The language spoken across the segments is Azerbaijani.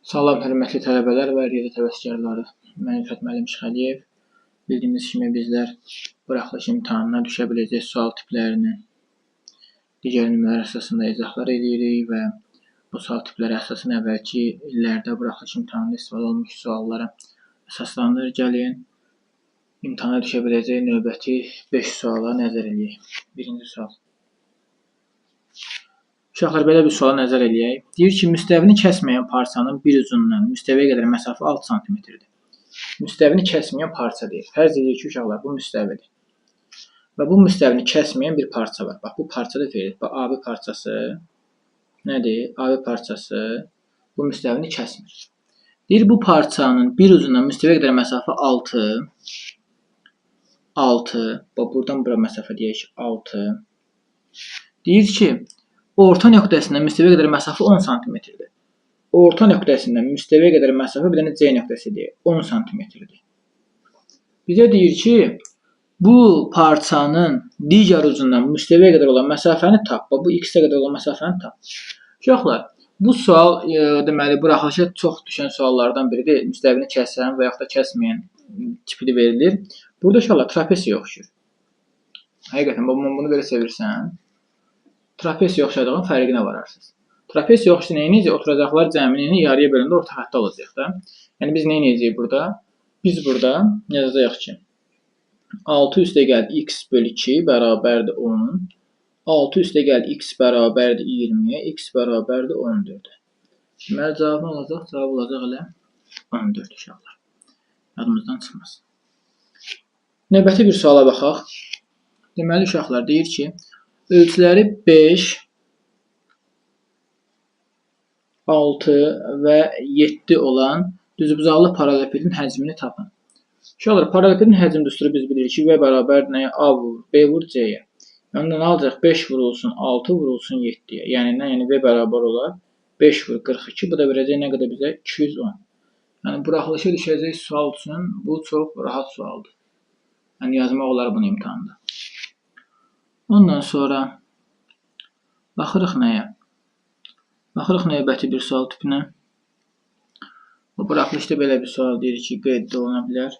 Salam, hörmətli tələbələr və riyaziyyat həvəskarları. Mən İlfət müəllim Şəxəliyev. Bildiyiniz kimi bizlər buraxılış imtahanına düşə biləcək sual tiplərini digər nümunələr əsasında izahlar edirik və bu sual tipləri əsasında əvvəlki illərdə buraxılış imtahanında istifadə olunmuş suallara əsaslanır. Gəlin, imtahana düşə biləcək növbəti 5 suala nəzər edək. Birinci sual. Uşaqlar, belə bir suala nəzər eləyək. Deyir ki, müstəvini kəsməyən parçanın bir ucundan müstəviyə qədər məsafə 6 sm-dir. Müstəvini kəsməyən parça deyir. Fərz edirik ki, uşaqlar, bu müstəvidir. Və bu müstəvini kəsməyən bir parça var. Bax, bu parça da verilir. Bax, AB parçası nədir? AB parçası bu müstəvini kəsmir. Deyir, bu parçanın bir ucundan müstəviyə qədər məsafə 6. Bax, buradan bura məsafə deyək ki, 6. Deyir ki, orta nöqtəsindən müstəviyə qədər məsafə 10 sm-dir. Orta nöqtəsindən müstəviyə qədər məsafə bir dənə C nöqtəsidir. 10 sm-dir. Bizə deyir ki, bu parçanın digər ucundan müstəviyə qədər olan məsafəni tap. Bu X-ə qədər olan məsafəni tap. Uşaqlar, bu sual deməli buraxılışa çox düşən suallardan biridir. Müstəvini kəsən və yaxud da kəsməyən tipi verilir. Burada uşaqlar trapesiya oxşuyur. Həqiqətən, bunu belə sevirsən. Trapesiya oxşadığın fərqinə vararsınız. Trapesiya oxşada neyinəcək? Oturacaqlar cəmini yarıya bölündə orta xəttə olacaq da. Yəni biz neyinəcəyik burada? Biz burada yazacağıq ki, 6 üstə gəl x bölü 2 bərabərdir 10. 6 üstə gəl x bərabərdir 20. X bərabərdir 14. Deməli, cavab nə olacaq? Cavab olacaq elə 14 uşaqlar. Yadımızdan çıxmasın. Növbəti bir suala baxaq. Deməli, uşaqlar deyir ki, ölçüləri 5, 6 və 7 olan düzbucaqlı paralelepipedin həcmini tapın. Uşaqlar, paralelepipedin həcm düsturu biz bilirik ki, V bərabərdir nəyə? A vur, B vur C-yə. Yəni, nə alacaq? 5 vurulsun, 6 vurulsun 7-yə. Yəni, V bərabər olar 5 vur 42. Bu da verəcək nə qədər bizə? 210. Yəni, buraxılışa düşəcək sual üçün bu çox rahat sualdır. Yəni, yazmaq olar bunu imtahanda. Ondan sonra baxırıq nəyə? Baxırıq növbəti bir sual tipinə. Bu buraxılışda belə bir sual deyir ki, qeyd oluna bilər.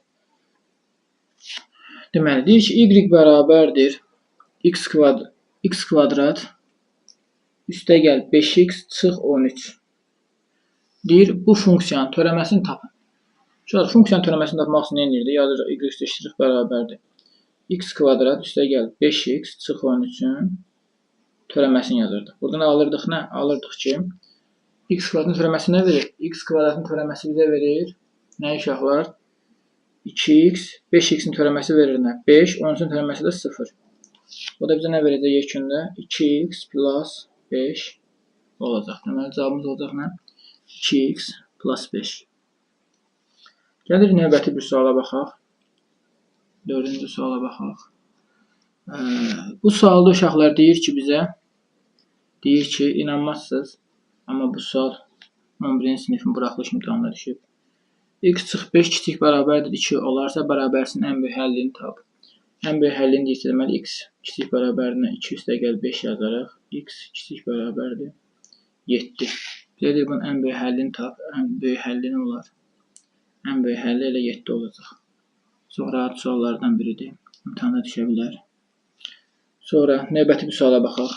Deməli, deyir ki, y bərabərdir x kvadrat üstə gəl 5x çıx 13. Deyir, bu funksiyanın törəməsini tapın. Şöyle funksiyanın törəməsini tapmaq üçün nə edirdi? Yazırıq, y üstə bərabərdir x kvadrat üstə gəl 5x çıx 13-ün törəməsini yazırdıq. Burada nə alırdıq? Nə? Alırdıq ki, x kvadratın törəməsi nə verir? X kvadratın törəməsi bizə verir. Nə uşaqlar? 2x, 5x-in törəməsi verir nə? 5, 13-ün törəməsi də 0. O da bizə nə verəcək yekunda? 2x plus 5 olacaq. Deməli, cavabımız olacaq nə? 2x plus 5. Gəlir növbəti bir suala baxaq. 4-cü suala baxaq. Bu sualda uşaqlar deyir ki, bizə inanmazsınız. Amma bu sual 11-ci sinifin buraxılış imtahanına düşüb. X çıx 5 kiçik bərabərdir 2 olarsa bərabərsin ən böyük həllini tap. Ən böyük həllini deyirsə, deməli x kiçik bərabərdir 2 üstə gəl 5 yazaraq. X kiçik bərabərdir 7. Bizə deyir, bunun ən böyük həllini tap. Ən böyük həlli nə olar? Ən böyük həlli elə 7 olacaq. Çox rahat suallardan biridir. İmtahana düşə bilər. Sonra növbəti bir suala baxaq.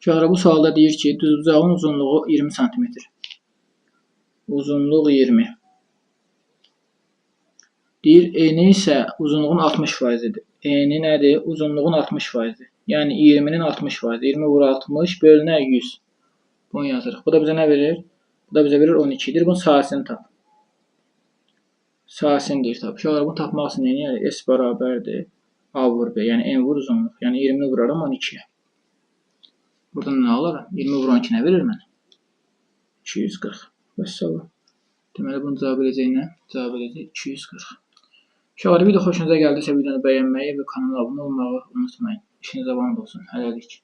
Uşaqlar, bu sualda deyir ki, düzbucağın uzunluğu 20 cm. Uzunluq 20. Deyir, eni isə uzunluğun 60%-dir. Eni nədir? Uzunluğun 60%-dir. Yəni 20-nin 60%. 20 vur 60 bölünə 100. Bunu yazırıq. Bu da bizə nə verir? Bu da bizə verir 12-dir. Bunun sahəsini tap. Sahəsini deyir tap. Uşaqlar, bunu tapmaq üçün nə edir? S bərabərdir A vur B. Yəni n vur uzunluq. Yəni 20-ni vuraram 12-yə. Buradan nə alarım? 20 vur 12 nə verir mənə? 240. Vəssalam. Deməli, bunun cavab edəcək nə? Cavab edəcək 240. Uşaqlar, video xoşunuza gəldirsə videonu bəyənməyi və kanala abunə olmağı unutmayın. İşiniz avan olsun. Hələlik.